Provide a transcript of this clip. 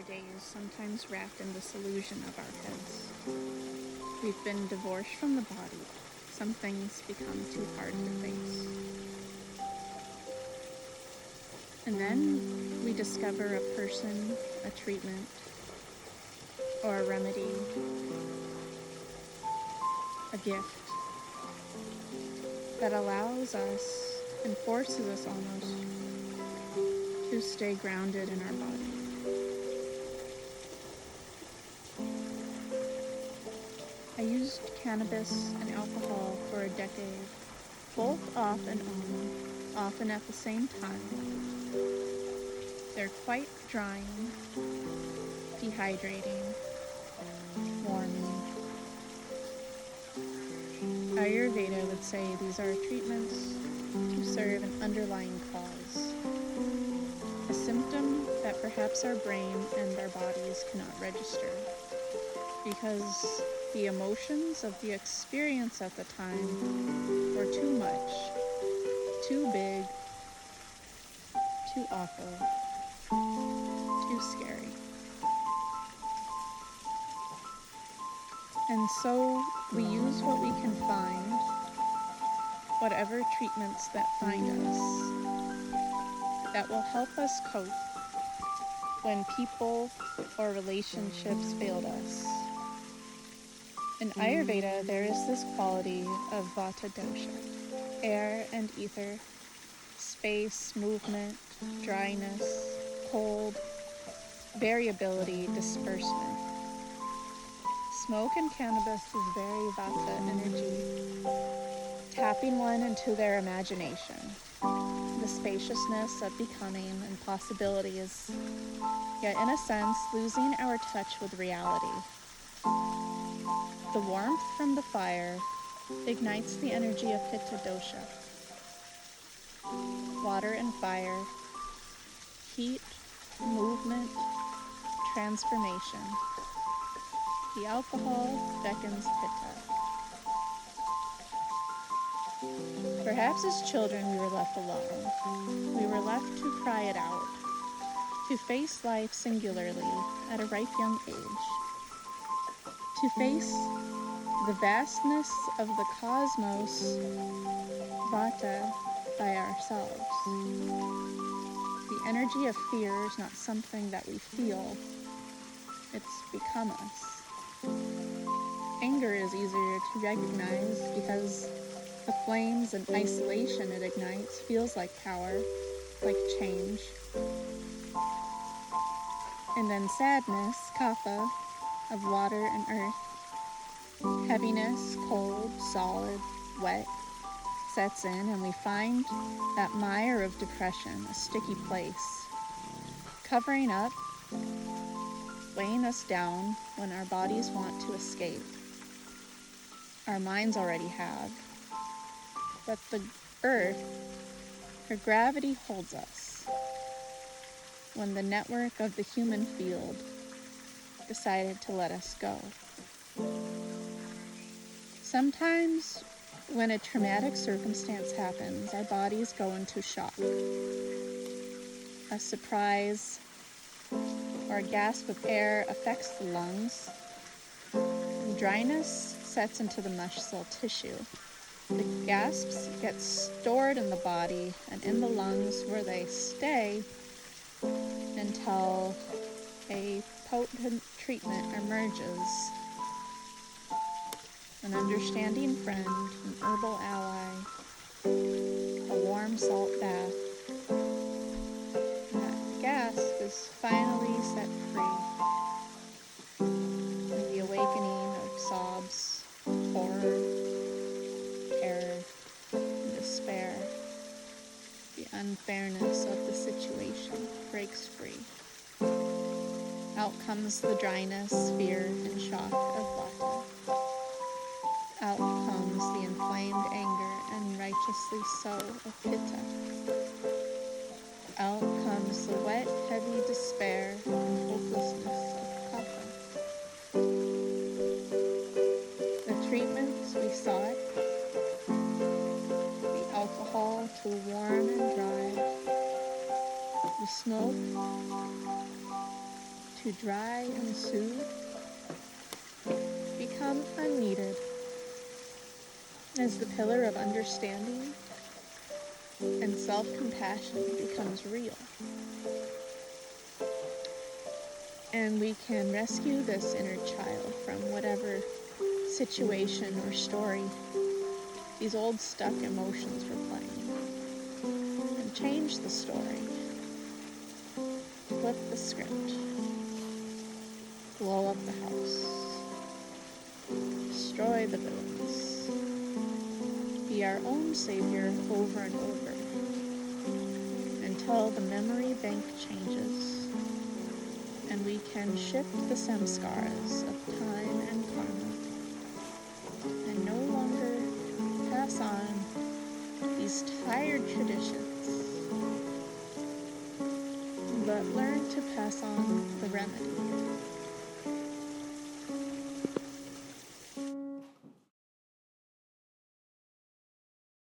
our days, sometimes wrapped in this illusion of our heads. We've been divorced from the body. Some things become too hard to face. And then we discover a person, a treatment, or a remedy, a gift that allows us and forces us almost to stay grounded in our body. I used cannabis and alcohol for a decade, both off and on, often at the same time. They're quite drying, dehydrating, warming. Ayurveda would say these are treatments to serve an underlying cause, a symptom that perhaps our brain and our bodies cannot register, because the emotions of the experience at the time were too much, too big, too awful, too scary. And so we use what we can find, whatever treatments that find us, that will help us cope when people or relationships failed us. In Ayurveda, there is this quality of Vata dosha, air and ether, space, movement, dryness, cold, variability, disbursement. Smoke and cannabis is very Vata energy, tapping one into their imagination, the spaciousness of becoming and possibilities, yet in a sense losing our touch with reality. The warmth from the fire ignites the energy of Pitta dosha. Water and fire, heat, movement, transformation. The alcohol beckons Pitta. Perhaps as children we were left alone. We were left to cry it out, to face life singularly at a ripe young age, to face the vastness of the cosmos, Vata, by ourselves. The energy of fear is not something that we feel, it's become us. Anger is easier to recognize because the flames and isolation it ignites feels like power, like change. And then sadness, kapha, of water and earth, heaviness, cold, solid, wet, sets in, and we find that mire of depression, a sticky place, covering up, weighing us down when our bodies want to escape. Our minds already have, but the earth, her gravity holds us. When the network of the human field decided to let us go. Sometimes when a traumatic circumstance happens, our bodies go into shock. A surprise or a gasp of air affects the lungs. And dryness sets into the muscle tissue. The gasps get stored in the body and in the lungs, where they stay until a potent treatment emerges. An understanding friend, an herbal ally, a warm salt bath. And that gasp is finally set free. And the awakening of sobs, horror, terror, and despair. The unfairness of the situation breaks free. Out comes the dryness, fear, and shock of Vata. Out comes the inflamed anger and righteously so of Pitta. Out comes the wet, heavy despair and hopelessness of Kapha. The treatments we sought, the alcohol to warm and dry, the smoke to dry and soothe become unneeded as the pillar of understanding and self-compassion becomes real. And we can rescue this inner child from whatever situation or story these old stuck emotions were playing. And change the story. Flip the script. Blow up the house. Destroy the villains. Be our own savior over and over until the memory bank changes and we can shift the samskaras of time and karma and no longer pass on these tired traditions, but learn to pass on the remedy.